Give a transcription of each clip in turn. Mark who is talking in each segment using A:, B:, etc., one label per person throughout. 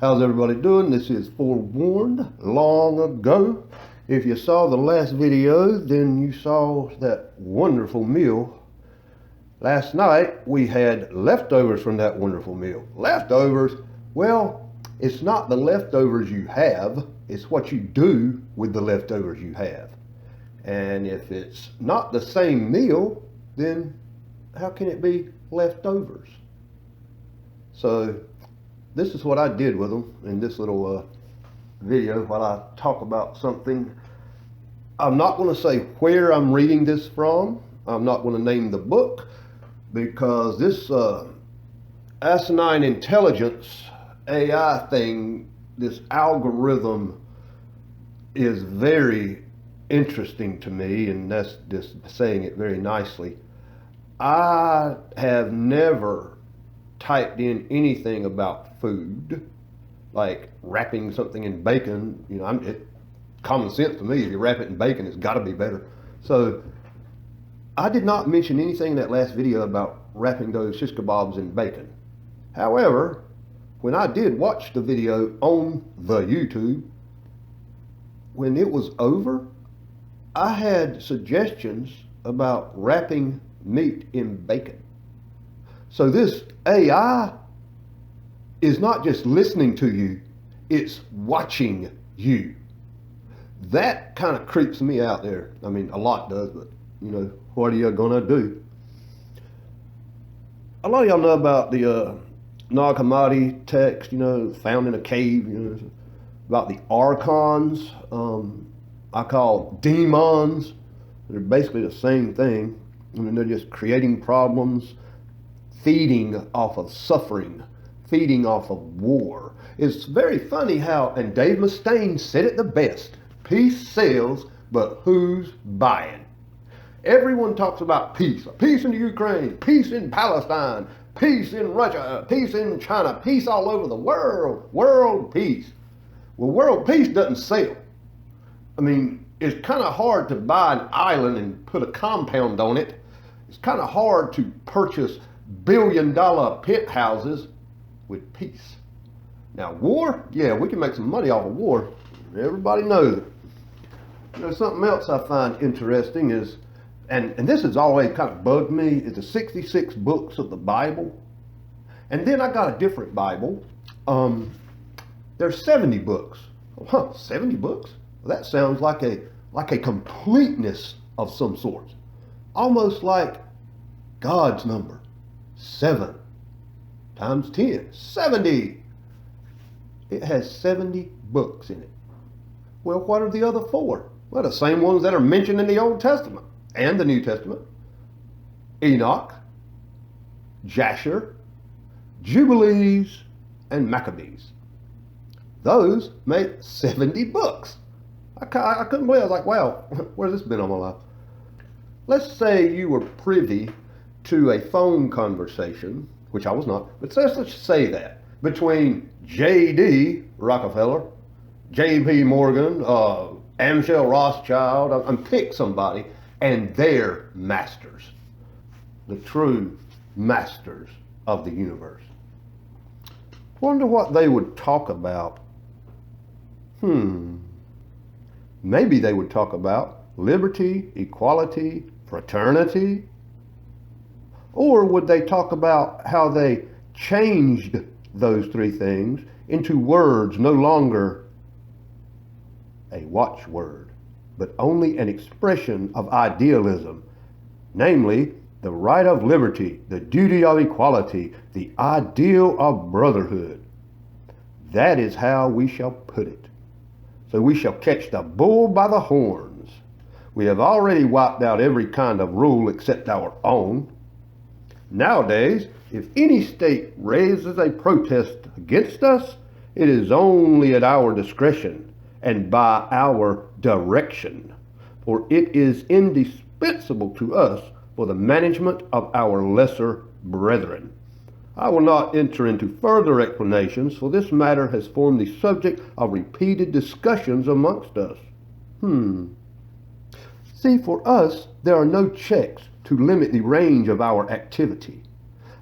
A: How's everybody doing? This is Forewarned long ago. If you saw the last video, then you saw that wonderful meal. Last night, we had leftovers from that wonderful meal. Leftovers, well, it's not the leftovers you have, it's what you do with the leftovers you have. And if it's not the same meal, then how can it be leftovers? So this is what I did with them in this little video while I talk about something. I'm not going to say where I'm reading this from. I'm not going to name the book, because this asinine intelligence AI thing, this algorithm, is very interesting to me, and that's just saying it very nicely. I have never typed in anything about food, like wrapping something in bacon. You know, common sense to me, if you wrap it in bacon, it's got to be better. So I did not mention anything in that last video about wrapping those shish kebabs in bacon. However, when I did watch the video on the YouTube, when it was over, I had suggestions about wrapping meat in bacon. So this AI is not just listening to you, it's watching you. That kind of creeps me out there. I mean, a lot does, but you know, what are you gonna do? A lot of y'all know about the Nag Hammadi text, you know, found in a cave, you know, about the archons. I call demons. They're basically the same thing. I mean, they're just creating problems, feeding off of suffering, feeding off of war. It's very funny how, and Dave Mustaine said it the best, peace sells, but who's buying? Everyone talks about peace. Peace in the Ukraine, peace in Palestine, peace in Russia, peace in China, peace all over the world, world peace. Well, world peace doesn't sell. I mean, it's kind of hard to buy an island and put a compound on it. It's kind of hard to purchase billion-dollar penthouses with peace. Now, war, yeah, we can make some money off of war. Everybody knows it. You know, something else I find interesting is, and this has always kind of bugged me, is the 66 books of the Bible. And then I got a different Bible. There's 70 books. Huh, 70 books? Well, that sounds like a completeness of some sort. Almost like God's number. 7 times 10, 70. It has 70 books in it. Well, what are the other 4? Well, the same ones that are mentioned in the Old Testament and the New Testament. Enoch, Jasher, Jubilees, and Maccabees. Those make 70 books. I couldn't believe it. I was like, wow, where's this been all my life? Let's say you were privy to a phone conversation, which I was not, but let's say that, between J.D. Rockefeller, J.P. Morgan, Amschel Rothschild, I'm pick somebody, and their masters, the true masters of the universe. Wonder what they would talk about. Maybe they would talk about liberty, equality, fraternity. Or would they talk about how they changed those 3 things into words no longer a watchword, but only an expression of idealism, namely the right of liberty, the duty of equality, the ideal of brotherhood. That is how we shall put it. So we shall catch the bull by the horns. We have already wiped out every kind of rule except our own. Nowadays, if any state raises a protest against us, it is only at our discretion and by our direction, for it is indispensable to us for the management of our lesser brethren. I will not enter into further explanations, for this matter has formed the subject of repeated discussions amongst us. See, for us, there are no checks to limit the range of our activity.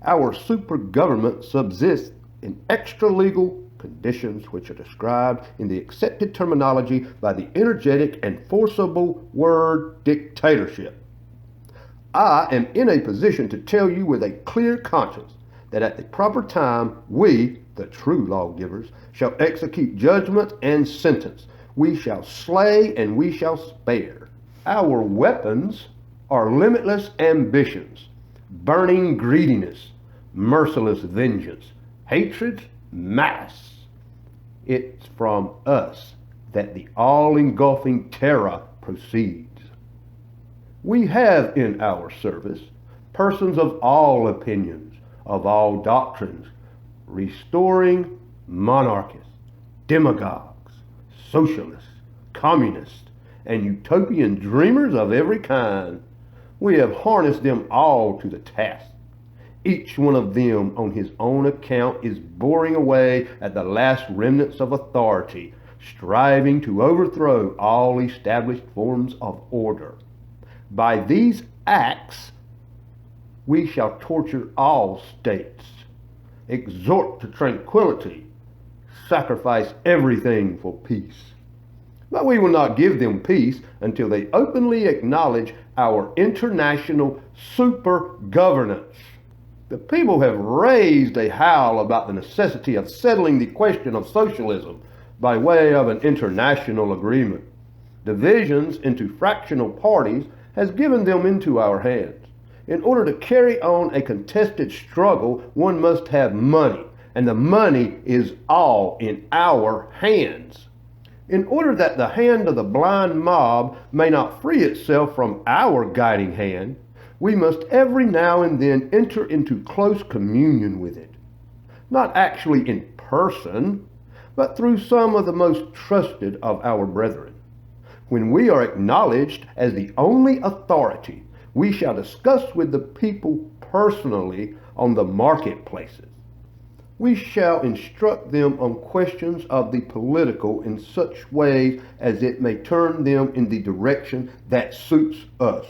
A: Our super government subsists in extra-legal conditions which are described in the accepted terminology by the energetic and forcible word dictatorship. I am in a position to tell you with a clear conscience that at the proper time we, the true lawgivers, shall execute judgment and sentence. We shall slay and we shall spare. Our weapons are limitless ambitions, burning greediness, merciless vengeance, hatred, malice. It's from us that the all-engulfing terror proceeds. We have in our service persons of all opinions, of all doctrines, restoring monarchists, demagogues, socialists, communists, and utopian dreamers of every kind. We have harnessed them all to the task. Each one of them on his own account is boring away at the last remnants of authority, striving to overthrow all established forms of order. By these acts, we shall torture all states, exhort to tranquility, sacrifice everything for peace. But we will not give them peace until they openly acknowledge our international super governance. The people have raised a howl about the necessity of settling the question of socialism by way of an international agreement. Divisions into fractional parties has given them into our hands. In order to carry on a contested struggle, one must have money, and the money is all in our hands. In order that the hand of the blind mob may not free itself from our guiding hand, we must every now and then enter into close communion with it, not actually in person, but through some of the most trusted of our brethren. When we are acknowledged as the only authority, we shall discuss with the people personally on the marketplaces. We shall instruct them on questions of the political in such ways as it may turn them in the direction that suits us.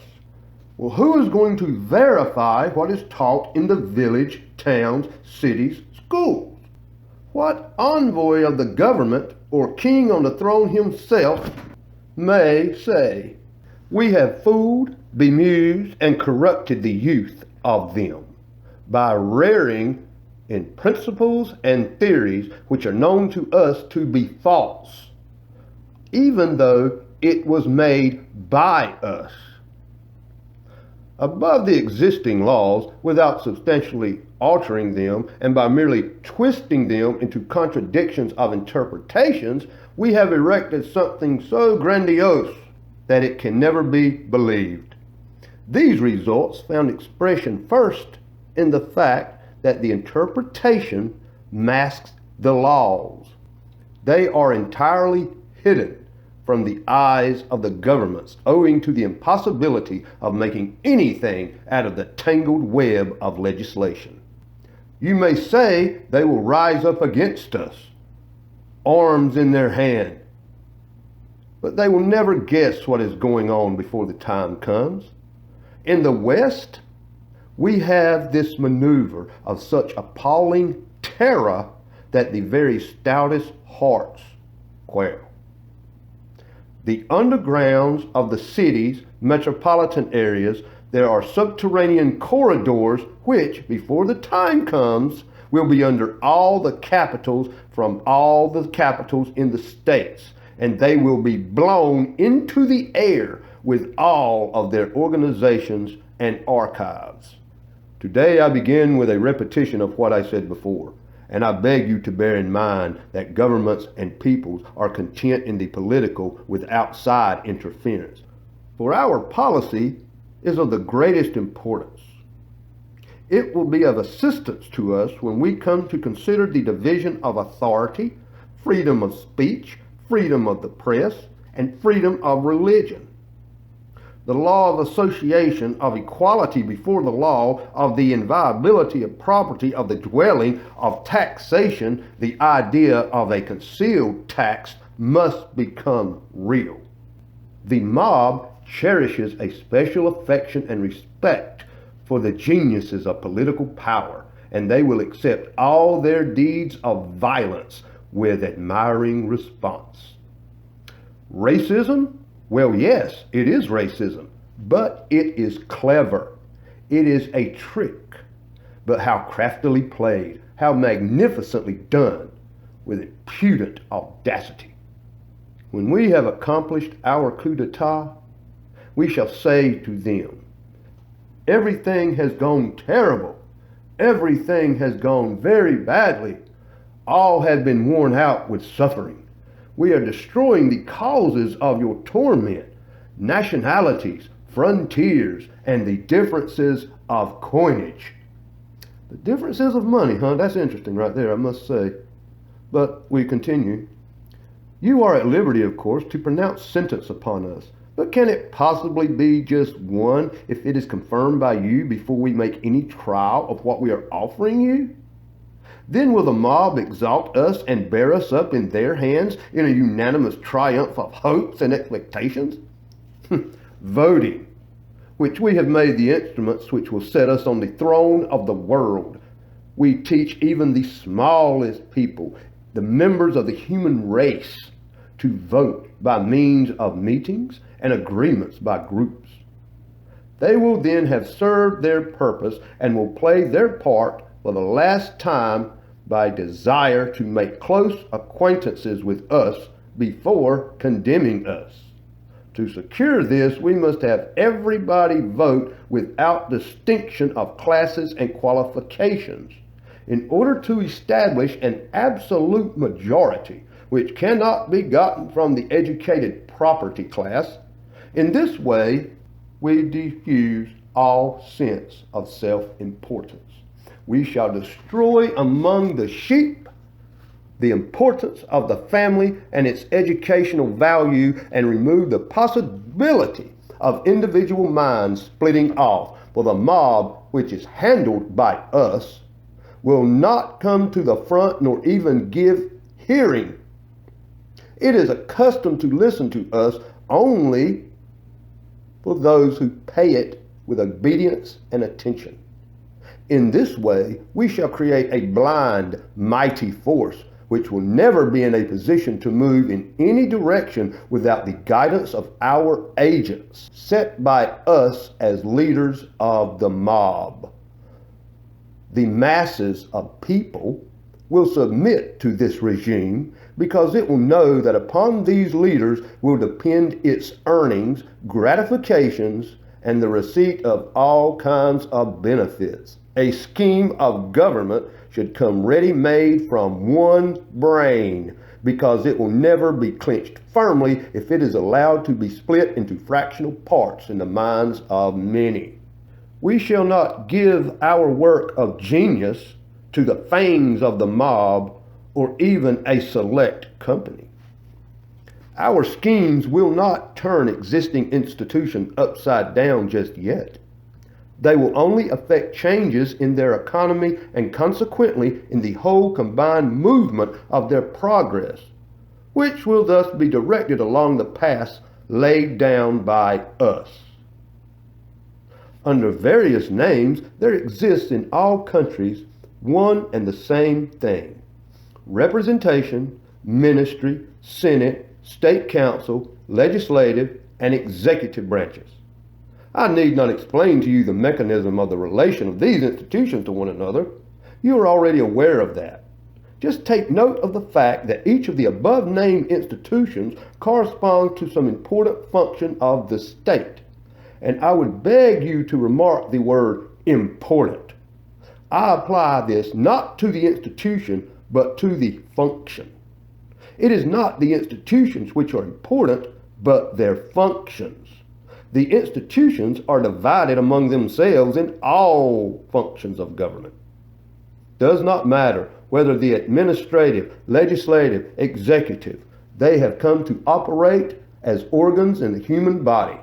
A: Well, who is going to verify what is taught in the village, towns, cities, schools? What envoy of the government or king on the throne himself may say, "We have fooled, bemused, and corrupted the youth of them by rearing in principles and theories which are known to us to be false, even though it was made by us." Above the existing laws, without substantially altering them, and by merely twisting them into contradictions of interpretations, we have erected something so grandiose that it can never be believed. These results found expression first in the fact that the interpretation masks the laws. They are entirely hidden from the eyes of the governments, owing to the impossibility of making anything out of the tangled web of legislation. You may say they will rise up against us, arms in their hand, but they will never guess what is going on before the time comes. In the West, we have this maneuver of such appalling terror that the very stoutest hearts quail. The undergrounds of the cities, metropolitan areas, there are subterranean corridors which, before the time comes, will be under all the capitals from all the capitals in the states, and they will be blown into the air with all of their organizations and archives. Today I begin with a repetition of what I said before, and I beg you to bear in mind that governments and peoples are content in the political with outside interference. For our policy is of the greatest importance. It will be of assistance to us when we come to consider the division of authority, freedom of speech, freedom of the press, and freedom of religion. The law of association, of equality before the law, of the inviolability of property, of the dwelling, of taxation, the idea of a concealed tax must become real. The mob cherishes a special affection and respect for the geniuses of political power, and they will accept all their deeds of violence with admiring response. Racism? Well, yes, it is racism, but it is clever. It is a trick, but how craftily played, how magnificently done, with impudent audacity. When we have accomplished our coup d'etat, we shall say to them, everything has gone terrible. Everything has gone very badly. All has been worn out with suffering. We are destroying the causes of your torment, nationalities, frontiers, and the differences of coinage. The differences of money, huh? That's interesting right there, I must say. But we continue. You are at liberty, of course, to pronounce sentence upon us. But can it possibly be just one if it is confirmed by you before we make any trial of what we are offering you? Then will the mob exalt us and bear us up in their hands in a unanimous triumph of hopes and expectations? Voting, which we have made the instruments which will set us on the throne of the world. We teach even the smallest people, the members of the human race, to vote by means of meetings and agreements by groups. They will then have served their purpose and will play their part for the last time by desire to make close acquaintances with us before condemning us. To secure this, we must have everybody vote without distinction of classes and qualifications, in order to establish an absolute majority, which cannot be gotten from the educated property class. In this way, we diffuse all sense of self-importance. We shall destroy among the sheep the importance of the family and its educational value, and remove the possibility of individual minds splitting off, for the mob, which is handled by us, will not come to the front nor even give hearing. It is accustomed to listen to us only for those who pay it with obedience and attention. In this way, we shall create a blind, mighty force, which will never be in a position to move in any direction without the guidance of our agents, set by us as leaders of the mob. The masses of people will submit to this regime because it will know that upon these leaders will depend its earnings, gratifications, and the receipt of all kinds of benefits. A scheme of government should come ready-made from one brain, because it will never be clinched firmly if it is allowed to be split into fractional parts in the minds of many. We shall not give our work of genius to the fangs of the mob or even a select company. Our schemes will not turn existing institutions upside down just yet. They will only affect changes in their economy and consequently in the whole combined movement of their progress, which will thus be directed along the paths laid down by us. Under various names, there exists in all countries one and the same thing: representation, ministry, senate, state council, legislative, and executive branches. I need not explain to you the mechanism of the relation of these institutions to one another. You are already aware of that. Just take note of the fact that each of the above-named institutions corresponds to some important function of the state. And I would beg you to remark the word important. I apply this not to the institution, but to the function. It is not the institutions which are important, but their functions. The institutions are divided among themselves in all functions of government. Does not matter whether the administrative, legislative, executive, they have come to operate as organs in the human body.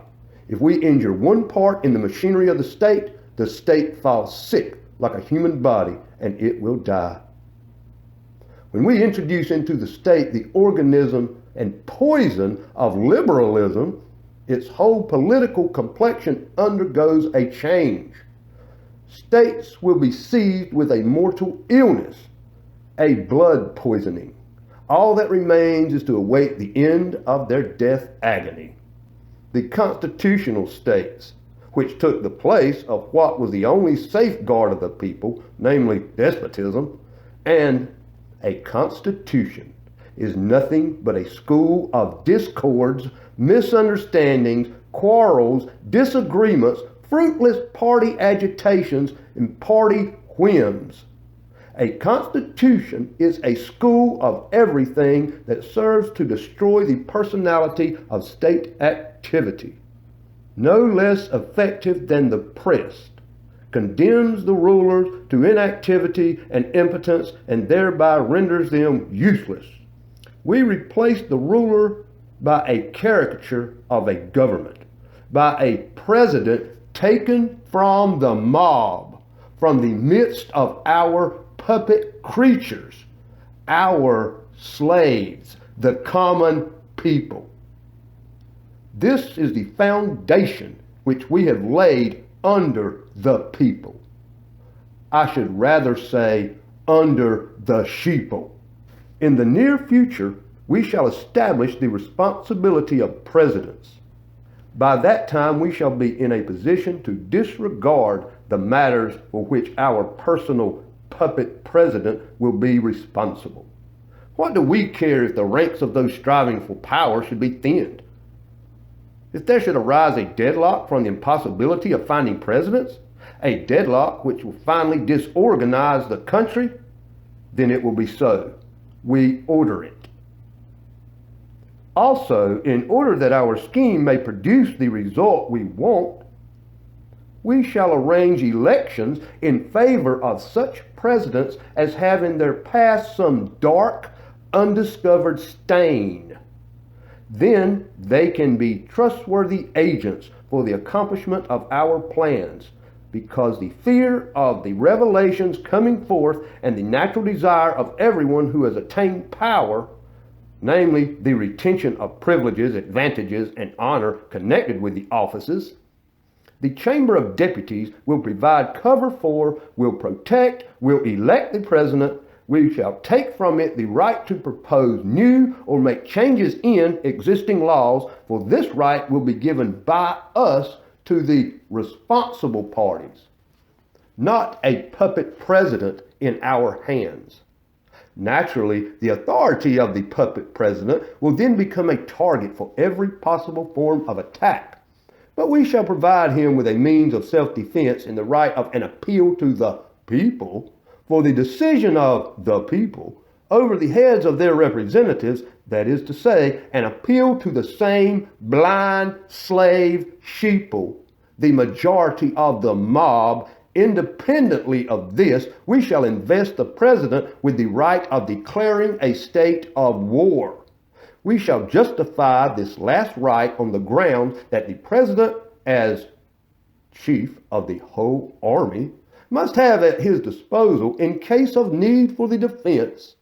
A: If we injure one part in the machinery of the state falls sick like a human body, and it will die. When we introduce into the state the organism and poison of liberalism, its whole political complexion undergoes a change. States will be seized with a mortal illness, a blood poisoning, All that remains is to await the end of their death agony. The constitutional states, which took the place of what was the only safeguard of the people, namely despotism, and a constitution is nothing but a school of discords, misunderstandings, quarrels, disagreements, fruitless party agitations, and party whims. A constitution is a school of everything that serves to destroy the personality of state activity. No less effective than the press, condemns the rulers to inactivity and impotence and thereby renders them useless. We replace the ruler by a caricature of a government, by a president taken from the mob, from the midst of our puppet creatures, our slaves, the common people. This is the foundation which we have laid under the people. I should rather say under the sheeple. In the near future, we shall establish the responsibility of presidents. By that time, we shall be in a position to disregard the matters for which our personal puppet president will be responsible. What do we care if the ranks of those striving for power should be thinned? If there should arise a deadlock from the impossibility of finding presidents, a deadlock which will finally disorganize the country, then it will be so. We order it. Also, in order that our scheme may produce the result we want, we shall arrange elections in favor of such presidents as have in their past some dark, undiscovered stain. Then they can be trustworthy agents for the accomplishment of our plans, because the fear of the revelations coming forth and the natural desire of everyone who has attained power, namely the retention of privileges, advantages, and honor connected with the offices, the Chamber of Deputies will provide cover for, will protect, will elect the President. We shall take from it the right to propose new or make changes in existing laws, for this right will be given by us to the responsible parties, not a puppet president in our hands. Naturally, the authority of the puppet president will then become a target for every possible form of attack. But we shall provide him with a means of self-defense in the right of an appeal to the people for the decision of the people over the heads of their representatives, that is to say, an appeal to the same blind slave sheeple, the majority of the mob. Independently of this, we shall invest the president with the right of declaring a state of war. We shall justify this last right on the ground that the president, as chief of the whole army, must have at his disposal, in case of need for the defense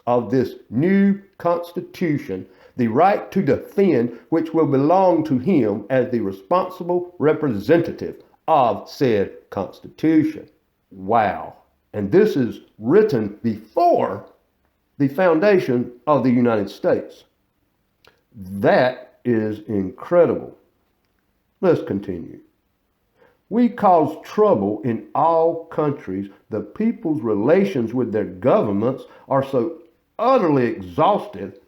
A: of this new constitution, the right to defend which will belong to him as the responsible representative of said constitution. Wow. And this is written before the foundation of the United States. That is incredible. Let's continue. We cause trouble in all countries. The people's relations with their governments are so utterly exhausted.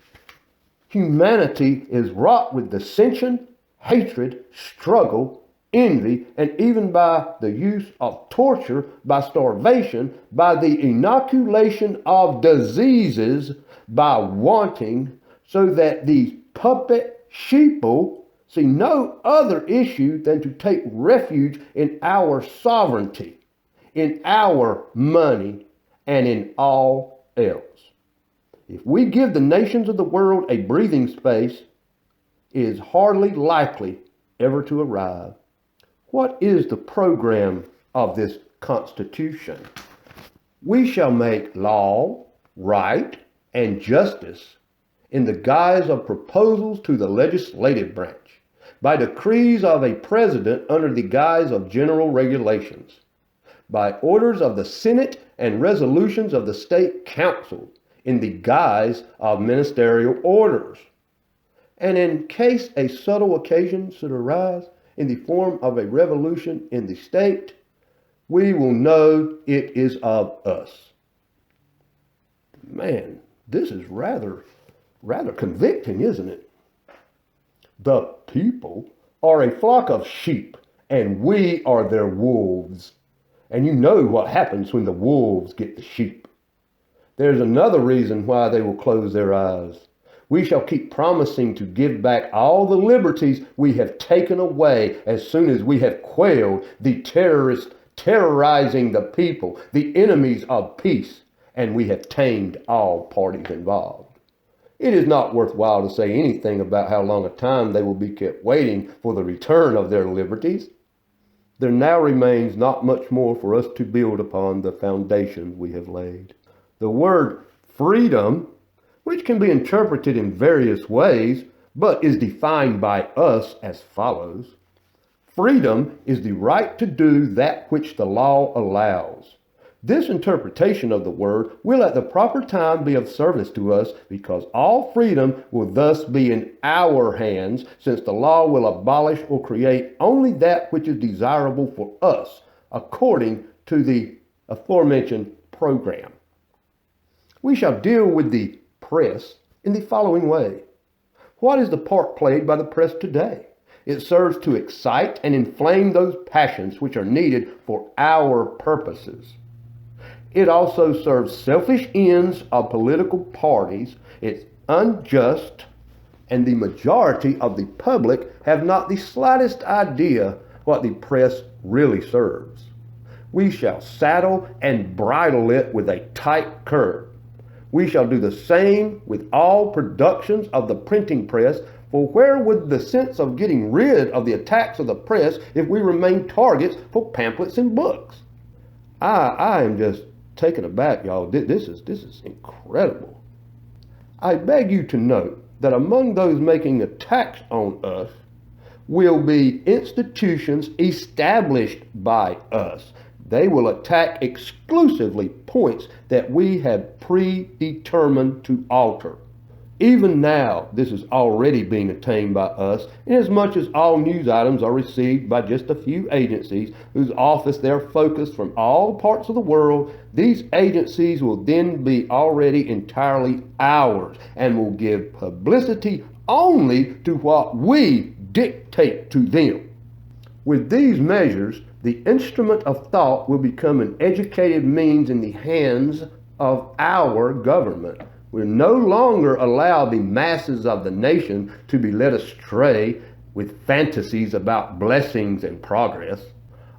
A: Humanity is wrought with dissension, hatred, struggle, envy, and even by the use of torture, by starvation, by the inoculation of diseases, by wanting, so that these puppet sheeple see no other issue than to take refuge in our sovereignty, in our money, and in all else. If we give the nations of the world a breathing space, it is hardly likely ever to arrive. What is the program of this Constitution? We shall make law, right, and justice in the guise of proposals to the legislative branch, by decrees of a president under the guise of general regulations, by orders of the Senate and resolutions of the state council, in the guise of ministerial orders. And in case a subtle occasion should arise in the form of a revolution in the state, we will know it is of us. Man, this is rather convicting, isn't it? The people are a flock of sheep, and we are their wolves. And you know what happens when the wolves get the sheep. There's another reason why they will close their eyes. We shall keep promising to give back all the liberties we have taken away as soon as we have quelled the terrorists terrorizing the people, the enemies of peace, and we have tamed all parties involved. It is not worthwhile to say anything about how long a time they will be kept waiting for the return of their liberties. There now remains not much more for us to build upon the foundations we have laid. The word freedom, which can be interpreted in various ways, but is defined by us as follows. Freedom is the right to do that which the law allows. This interpretation of the word will at the proper time be of service to us, because all freedom will thus be in our hands, since the law will abolish or create only that which is desirable for us, according to the aforementioned program. We shall deal with the press in the following way. What is the part played by the press today? It serves to excite and inflame those passions which are needed for our purposes. It also serves selfish ends of political parties. It's unjust, and the majority of the public have not the slightest idea what the press really serves. We shall saddle and bridle it with a tight curb. We shall do the same with all productions of the printing press, for where would the sense of getting rid of the attacks of the press if we remain targets for pamphlets and books? I am just taken aback, y'all. This is incredible. I beg you to note that among those making attacks on us will be institutions established by us. They will attack exclusively points that we have predetermined to alter. Even now, this is already being attained by us, inasmuch as all news items are received by just a few agencies whose office they are focused from all parts of the world. These agencies will then be already entirely ours and will give publicity only to what we dictate to them. With these measures, the instrument of thought will become an educated means in the hands of our government. We'll no longer allow the masses of the nation to be led astray with fantasies about blessings and progress.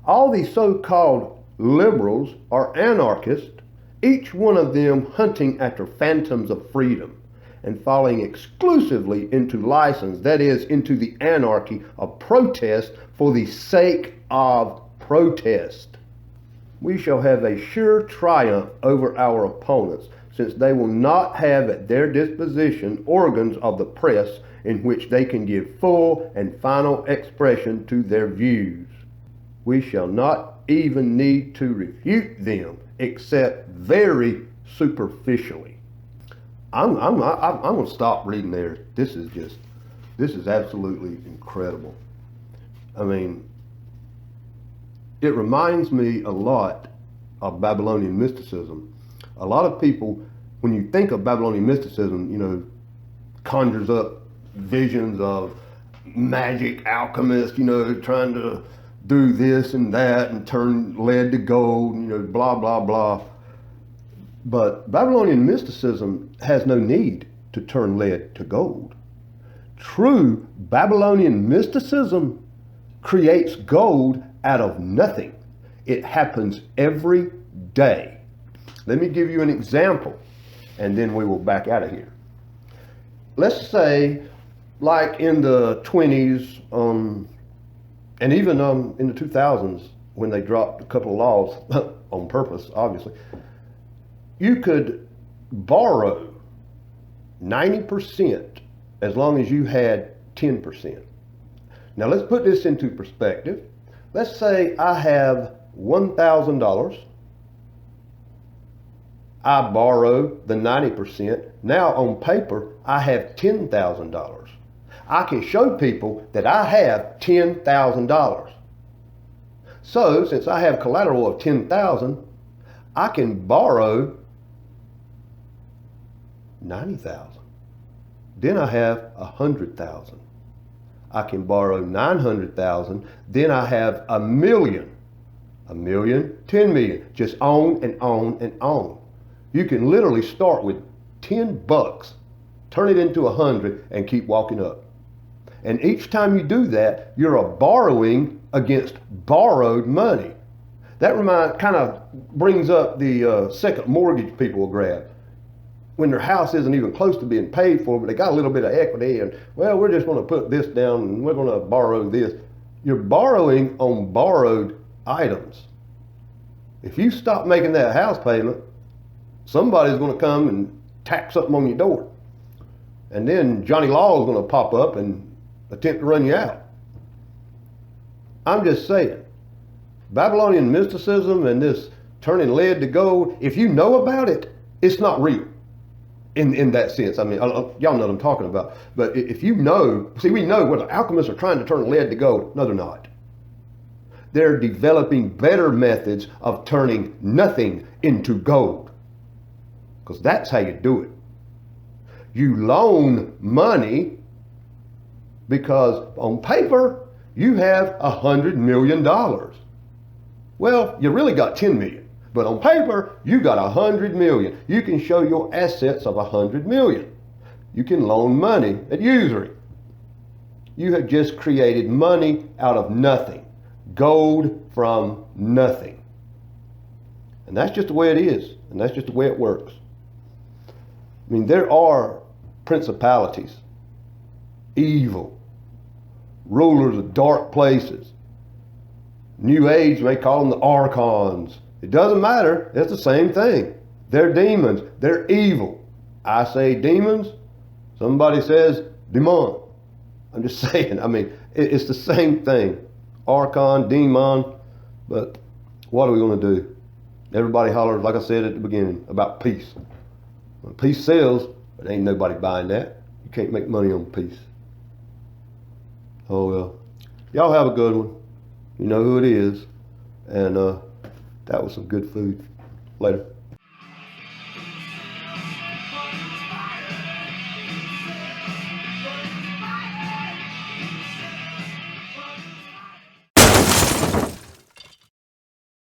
A: All these so-called liberals are anarchists, each one of them hunting after phantoms of freedom and falling exclusively into license, that is, into the anarchy of protest for the sake of protest. We shall have a sure triumph over our opponents, since they will not have at their disposition organs of the press in which they can give full and final expression to their views. We shall not even need to refute them, except very superficially. I'm going to stop reading there. This is absolutely incredible. I mean, it reminds me a lot of Babylonian mysticism. A lot of people, when you think of Babylonian mysticism, conjures up visions of magic alchemists, trying to do this and that and turn lead to gold, blah, blah, blah. But Babylonian mysticism has no need to turn lead to gold. True Babylonian mysticism creates gold out of nothing. It happens every day. Let me give you an example, and then we will back out of here. Let's say, like in the 20s, and even in the 2000s, when they dropped a couple of laws, on purpose, obviously, you could borrow 90% as long as you had 10%. Now let's put this into perspective. Let's say I have $1,000 I borrow the 90%. Now on paper, I have $10,000. I can show people that I have $10,000. So since I have collateral of 10,000, I can borrow 90,000. Then I have 100,000. I can borrow 900,000. Then I have a million, 10 million, just on and on and on. You can literally start with $10, turn it into 100, and keep walking up. And each time you do that, you're borrowing against borrowed money. That kind of brings up the second mortgage people will grab. When their house isn't even close to being paid for, but they got a little bit of equity, and well, we're just going to put this down and we're going to borrow this. You're borrowing on borrowed items. If you stop making that house payment, somebody's going to come and tack something on your door. And then Johnny Law is going to pop up and attempt to run you out. I'm just saying, Babylonian mysticism and this turning lead to gold, if you know about it, it's not real in that sense. I mean, y'all know what I'm talking about. But if you know, see, we know where the alchemists are trying to turn lead to gold. No, they're not. They're developing better methods of turning nothing into gold. Because that's how you do it. You loan money because on paper, you have $100 million. Well, you really got 10 million, but on paper, you got 100 million. You can show your assets of 100 million. You can loan money at usury. You have just created money out of nothing. Gold from nothing. And that's just the way it is. And that's just the way it works. I mean, there are principalities, evil, rulers of dark places. New Age may call them the archons. It doesn't matter. It's the same thing. They're demons. They're evil. I say demons. Somebody says demon. I'm just saying. I mean, it's the same thing. Archon, demon. But what are we going to do? Everybody hollers, like I said at the beginning, about peace. When peace sells, but ain't nobody buying that. You can't make money on peace. Oh well. Y'all have a good one. You know who it is. And that was some good food. Later.